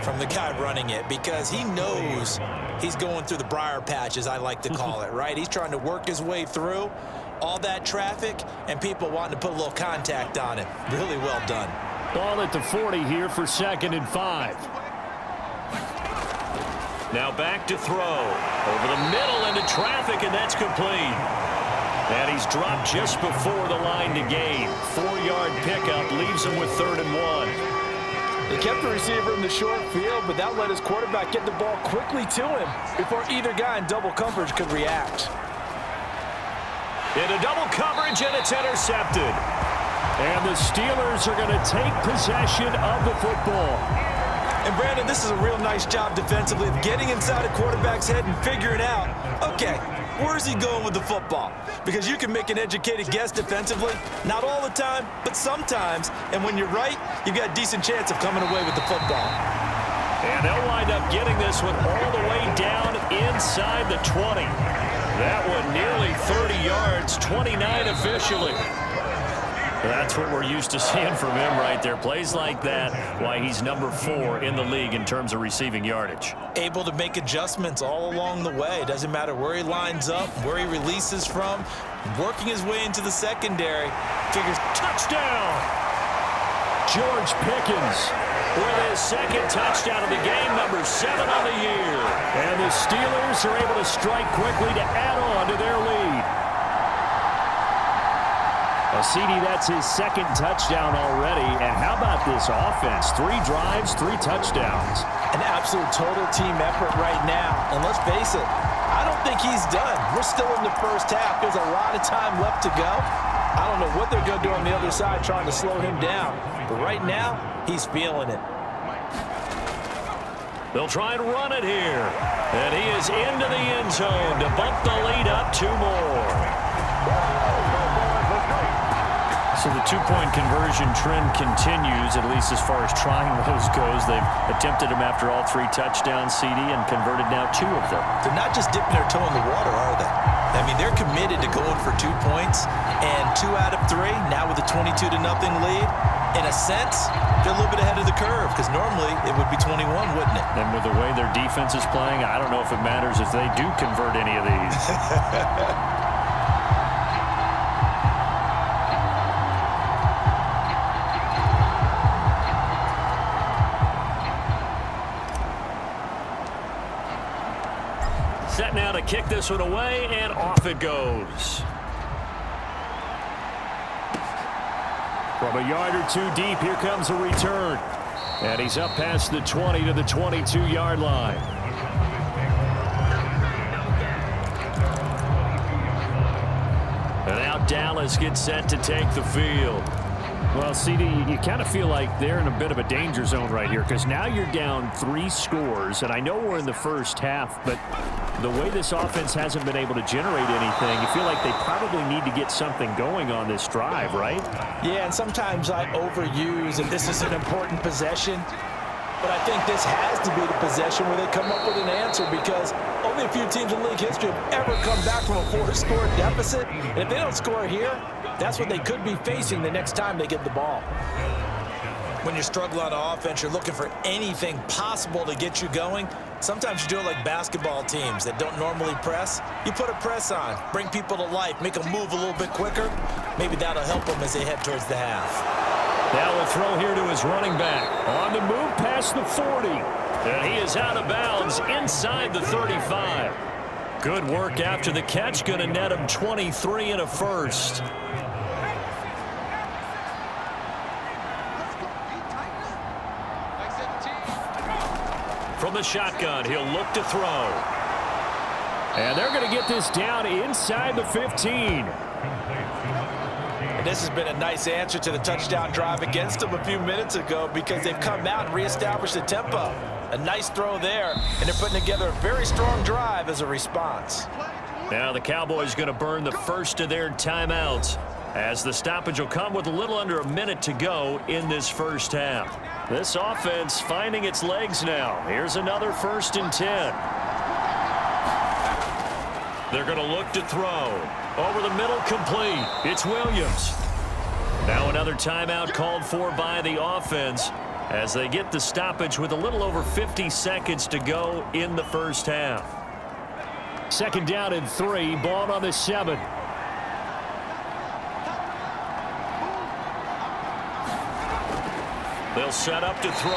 from the guy running it because he knows he's going through the briar patch, as I like to call it, right? He's trying to work his way through all that traffic and people wanting to put a little contact on it. Really well done. Ball at the 40 here for 2nd and 5. Now back to throw. Over the middle into traffic, and that's complete. And he's dropped just before the line to gain. 4-yard pickup leaves him with 3rd and 1. He kept the receiver in the short field, but that let his quarterback get the ball quickly to him before either guy in double coverage could react. Into double coverage, and it's intercepted. And the Steelers are going to take possession of the football. And, Brandon, this is a real nice job defensively of getting inside a quarterback's head and figuring out, okay, where's he going with the football? Because you can make an educated guess defensively, not all the time, but sometimes. And when you're right, you've got a decent chance of coming away with the football. And they'll wind up getting this one all the way down inside the 20. That one nearly 30 yards, 29 officially. That's what we're used to seeing from him right there. Plays like that, why he's number 4 in the league in terms of receiving yardage. Able to make adjustments all along the way. Doesn't matter where he lines up, where he releases from, working his way into the secondary. Figures touchdown! George Pickens with his 2nd touchdown of the game, number 7 on the year. And the Steelers are able to strike quickly to add on to their lead. CD, that's his 2nd touchdown already. And how about this offense? 3 drives, 3 touchdowns. An absolute total team effort right now. And let's face it, I don't think he's done. We're still in the first half. There's a lot of time left to go. I don't know what they're going to do on the other side trying to slow him down. But right now, he's feeling it. They'll try and run it here. And he is into the end zone to bump the lead up 2 more. So the 2-point conversion trend continues, at least as far as trying those goes. They've attempted them after all 3 touchdowns, CD, and converted now 2 of them. They're not just dipping their toe in the water, are they? I mean, they're committed to going for 2 points, and 2 out of 3, now with a 22-0 lead. In a sense, they're a little bit ahead of the curve, because normally it would be 21, wouldn't it? And with the way their defense is playing, I don't know if it matters if they do convert any of these. Set now to kick this one away, and off it goes. From a yard or 2 deep, here comes a return. And he's up past the 20 to the 22-yard line. And now Dallas gets set to take the field. Well, CD, you kind of feel like they're in a bit of a danger zone right here because now you're down 3 scores, and I know we're in the first half, but the way this offense hasn't been able to generate anything, you feel like they probably need to get something going on this drive, right? Yeah, and sometimes I overuse, and this is an important possession, but I think this has to be the possession where they come up with an answer because only a few teams in league history have ever come back from a 4-score deficit, and if they don't score here, that's what they could be facing the next time they get the ball. When you're struggling on offense, you're looking for anything possible to get you going. Sometimes you do it like basketball teams that don't normally press. You put a press on, bring people to life, make them move a little bit quicker. Maybe that'll help them as they head towards the half. Now a throw here to his running back. On the move past the 40. And he is out of bounds inside the 35. Good work after the catch. Going to net him 23 and a first. From the shotgun, he'll look to throw. And they're going to get this down inside the 15. And this has been a nice answer to the touchdown drive against them a few minutes ago because they've come out and reestablished the tempo. A nice throw there, and they're putting together a very strong drive as a response. Now the Cowboys going to burn the first of their timeouts as the stoppage will come with a little under a minute to go in this first half. This offense finding its legs now. Here's another 1st and 10. They're going to look to throw. Over the middle, complete. It's Williams. Now another timeout called for by the offense as they get the stoppage with a little over 50 seconds to go in the first half. 2nd down and 3, ball on the 7. They'll set up to throw.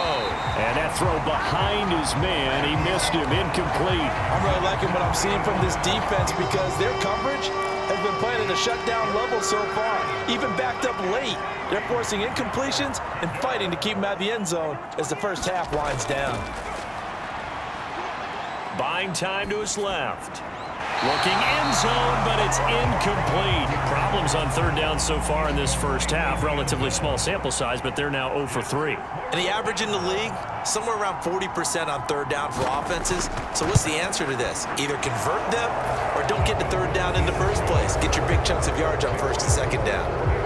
And that throw behind his man. He missed him. Incomplete. I'm really liking what I'm seeing from this defense because their coverage has been playing at a shutdown level so far. Even backed up late, they're forcing incompletions and fighting to keep them out of the end zone as the first half winds down. Buying time to his left. Looking end zone, but it's incomplete. Problems on 3rd down so far in this first half. Relatively small sample size, but they're now 0 for 3. And the average in the league, somewhere around 40% on 3rd down for offenses. So what's the answer to this? Either convert them or don't get to 3rd down in the first place. Get your big chunks of yards on 1st and 2nd down.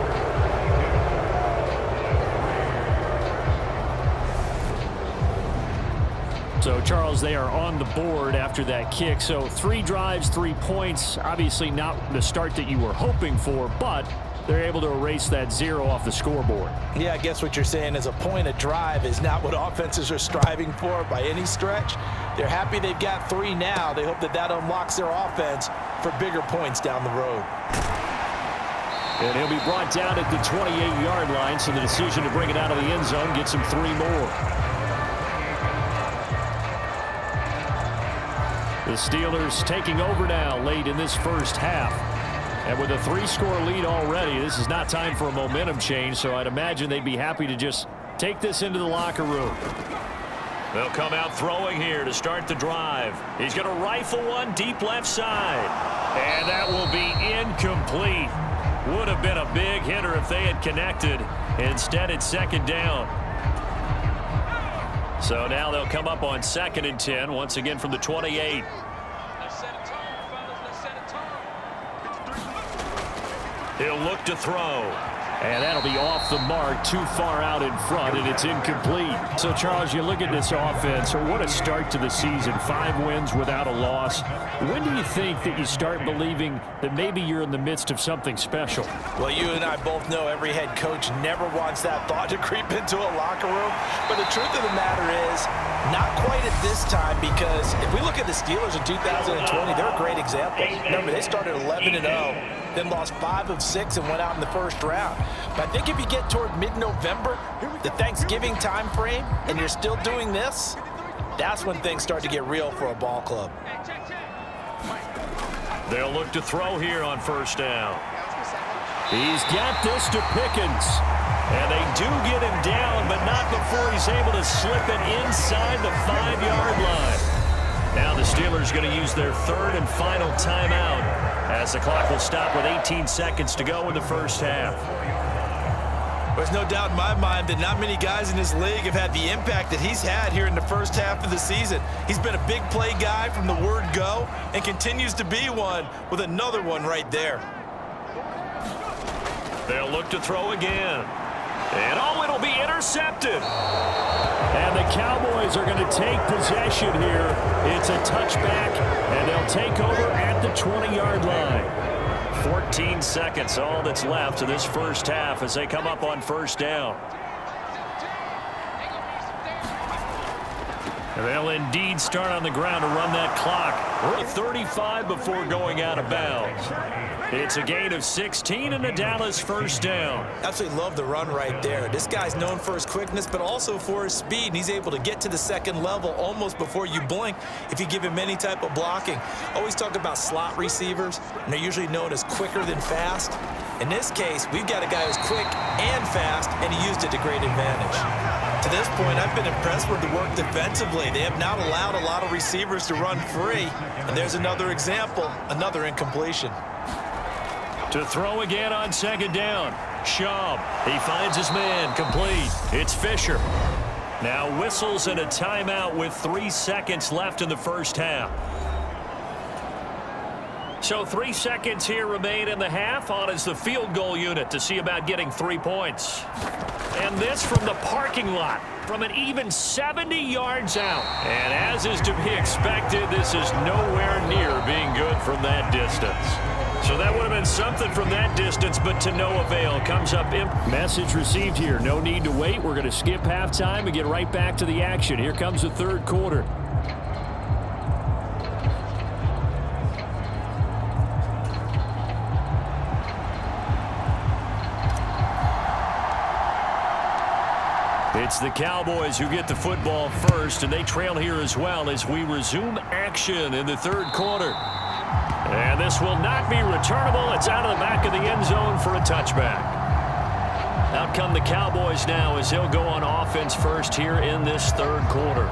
So, Charles, they are on the board after that kick. So 3 drives, 3 points. Obviously not the start that you were hoping for, but they're able to erase that 0 off the scoreboard. Yeah, I guess what you're saying is a point a drive is not what offenses are striving for by any stretch. They're happy they've got 3 now. They hope that that unlocks their offense for bigger points down the road. And he'll be brought down at the 28-yard line, so the decision to bring it out of the end zone gets him 3 more. The Steelers taking over now late in this first half. And with a 3-score lead already, this is not time for a momentum change, so I'd imagine they'd be happy to just take this into the locker room. They'll come out throwing here to start the drive. He's going to rifle one deep left side. And that will be incomplete. Would have been a big hitter if they had connected. Instead, it's 2nd down. So now they'll come up on 2nd and 10, once again from the 28. He'll look to throw. And that'll be off the mark, too far out in front, and it's incomplete. So, Charles, you look at this offense, what a start to the season. 5 wins without a loss. When do you think that you start believing that maybe you're in the midst of something special? Well, you and I both know every head coach never wants that thought to creep into a locker room. But the truth of the matter is, not quite at this time, because if we look at the Steelers in 2020, they're a great example. Remember, they started 11-0. Then lost 5 of 6 and went out in the first round. But I think if you get toward mid-November, the Thanksgiving time frame, and you're still doing this, that's when things start to get real for a ball club. They'll look to throw here on 1st down. He's got this to Pickens. And they do get him down, but not before he's able to slip it inside the 5-yard line. Now the Steelers going to use their 3rd and final timeout, as the clock will stop with 18 seconds to go in the first half. There's no doubt in my mind that not many guys in this league have had the impact that he's had here in the first half of the season. He's been a big play guy from the word go and continues to be one with another one right there. They'll look to throw again. And it'll be intercepted. And the Cowboys are going to take possession here. It's a touchback, and they'll take over at the 20-yard line. 14 seconds, all that's left of this first half as they come up on 1st down. And they'll indeed start on the ground to run that clock. We're at 35 before going out of bounds. It's a gain of 16 and a Dallas 1st down. Absolutely love the run right there. This guy's known for his quickness, but also for his speed. And he's able to get to the 2nd level almost before you blink if you give him any type of blocking. Always talk about slot receivers, and they're usually known as quicker than fast. In this case, we've got a guy who's quick and fast, and he used it to great advantage. To this point, I've been impressed with the work defensively. They have not allowed a lot of receivers to run free. And there's another example, another incompletion. To throw again on 2nd down. Schaub, he finds his man, complete. It's Fisher. Now whistles and a timeout with 3 seconds left in the first half. So 3 seconds here remain in the half. On is the field goal unit to see about getting 3 points. And this from the parking lot, from an even 70 yards out. And as is to be expected, this is nowhere near being good from that distance. So that would have been something from that distance, but to no avail. Comes up. Message received here. No need to wait. We're going to skip halftime and get right back to the action. Here comes the third quarter. It's the Cowboys who get the football first, and they trail here as well as we resume action in the third quarter. And this will not be returnable. It's out of the back of the end zone for a touchback. Out come the Cowboys now as he'll go on offense first here in this third quarter.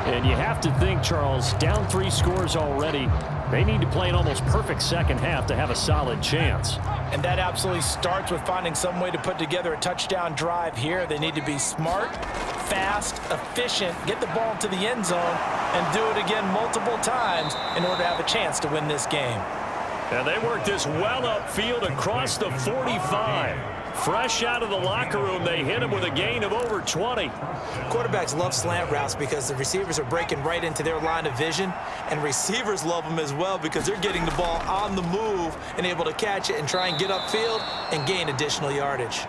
And you have to think, Charles, down 3 scores already. They need to play an almost perfect second half to have a solid chance. And that absolutely starts with finding some way to put together a touchdown drive here. They need to be smart, fast, efficient, get the ball to the end zone, and do it again multiple times in order to have a chance to win this game. And they work this well upfield across the 45. Fresh out of the locker room, they hit him with a gain of over 20. Quarterbacks love slant routes because the receivers are breaking right into their line of vision, and receivers love them as well because they're getting the ball on the move and able to catch it and try and get upfield and gain additional yardage.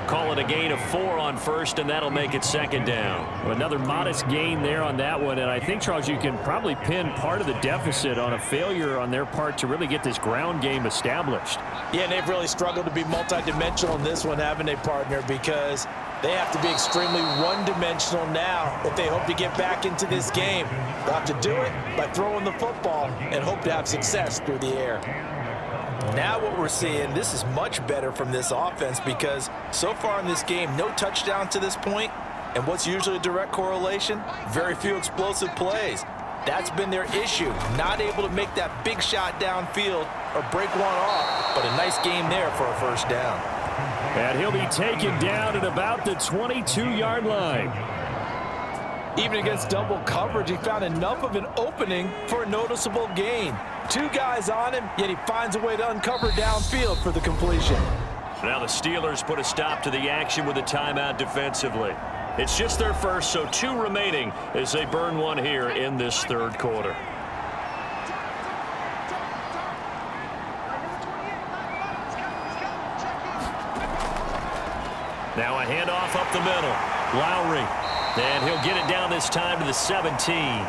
Call it a gain of 4 on first, and that'll make it second down. Another modest gain there on that one, and I think, Charles, you can probably pin part of the deficit on a failure on their part to really get this ground game established. Yeah, and they've really struggled to be multidimensional in this one, haven't they, partner? Because they have to be extremely one-dimensional now if they hope to get back into this game. They'll have to do it by throwing the football and hope to have success through the air. Now what we're seeing, this is much better from this offense because so far in this game, no touchdown to this point, and what's usually a direct correlation? Very few explosive plays. That's been their issue, not able to make that big shot downfield or break one off, but a nice game there for a first down. And he'll be taken down at about the 22-yard line. Even against double coverage, he found enough of an opening for a noticeable gain. 2 guys on him, yet he finds a way to uncover downfield for the completion. Now the Steelers put a stop to the action with a timeout defensively. It's just their first, so 2 remaining as they burn one here in this third quarter. Now a handoff up the middle. Lowry. And he'll get it down this time to the 17.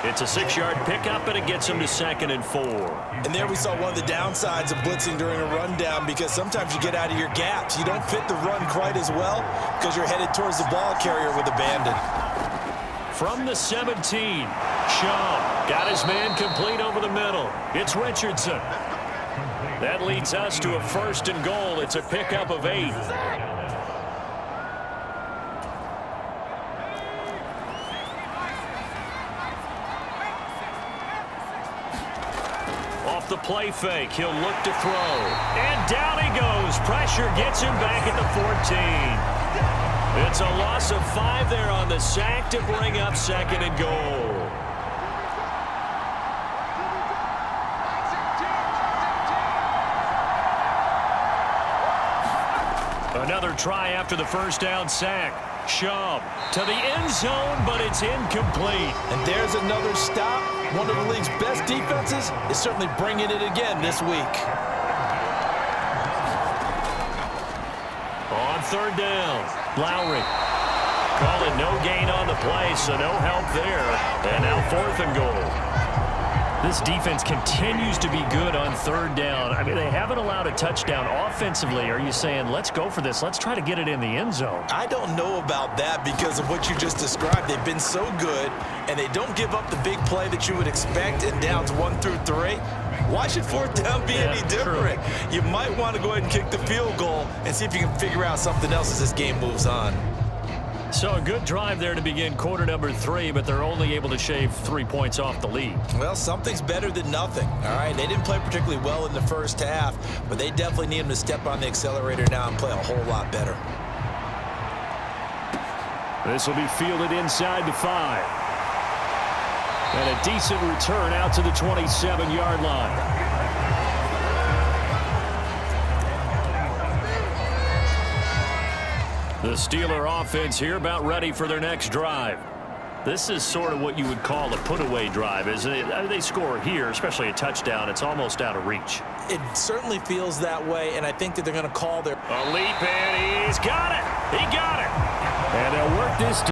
It's a 6-yard pickup, and it gets him to 2nd and 4. And there we saw one of the downsides of blitzing during a rundown because sometimes you get out of your gaps. You don't fit the run quite as well because you're headed towards the ball carrier with abandon. From the 17, Shaw got his man complete over the middle. It's Richardson. That leads us to a 1st and goal. It's a pickup of 8. The play fake. He'll look to throw. And down he goes. Pressure gets him back at the 14. It's a loss of 5 there on the sack to bring up 2nd and goal. Another try after the first down sack. Shaw to the end zone, but it's incomplete. And there's another stop. One of the league's best defenses is certainly bringing it again this week. On 3rd down, Lowry. Call it no gain on the play, so no help there. And now 4th and goal. This defense continues to be good on 3rd down. I mean, they haven't allowed a touchdown offensively. Are you saying, let's go for this? Let's try to get it in the end zone. I don't know about that because of what you just described. They've been so good, and they don't give up the big play that you would expect in downs 1 through 3. Why should 4th down be any different? True. You might want to go ahead and kick the field goal and see if you can figure out something else as this game moves on. So a good drive there to begin quarter number 3, but they're only able to shave 3 points off the lead. Well, something's better than nothing, all right? They didn't play particularly well in the first half, but they definitely need them to step on the accelerator now and play a whole lot better. This will be fielded inside the 5. And a decent return out to the 27-yard line. The Steeler offense here about ready for their next drive. This is sort of what you would call a put-away drive, isn't it? I mean, they score here, especially a touchdown. It's almost out of reach. It certainly feels that way, and I think that they're going to call their... A leap, and he's got it. He got it. And they'll work this